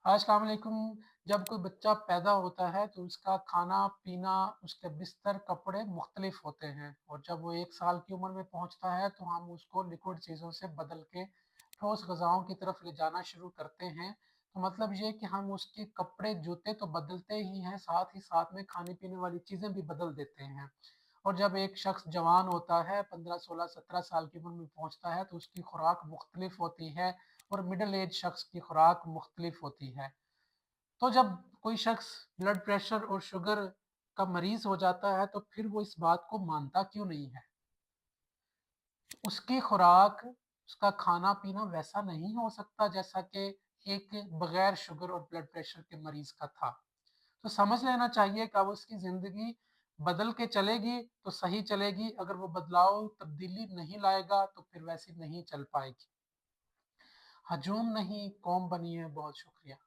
अस्सलाम वालेकुम। जब कोई बच्चा पैदा होता है तो उसका खाना-पीना, उसके बिस्तर, कपड़े मुख्तलिफ होते हैं और जब वो 1 साल की उम्र में पहुँचता है तो हम उसको लिक्विड चीज़ों से बदल के ठोस ग़िज़ाओं की तरफ ले जाना शुरू करते हैं। तो मतलब ये है कि हम उसके कपड़े, जूते तो बदलते ही हैं, साथ ही साथ में खाने-पीने वाली चीज़ें भी बदल देते हैं। और जब एक शख़्स जवान होता है, 15, 16, 17 साल की उम्र में पहुँचता है तो उसकी खुराक मुख्तलिफ होती है और मिडल एज शख़्स की खुराक मुख्तलिफ होती है। तो जब कोई शख़्स ब्लड प्रेशर और शुगर का मरीज़ हो जाता है तो फिर वो इस बात को मानता क्यों नहीं है? उसकी खुराक, उसका खाना-पीना वैसा नहीं हो सकता जैसा कि एक बगैर शुगर और ब्लड प्रेशर के मरीज़ का था। तो समझ लेना चाहिए कि अब उसकी ज़िंदगी बदल के चलेगी तो सही चलेगी, अगर वो बदलाव, तब्दीली नहीं लाएगा तो फिर वैसी नहीं चल पाएगी। हजूम नहीं, कौम बनी है। बहुत शुक्रिया।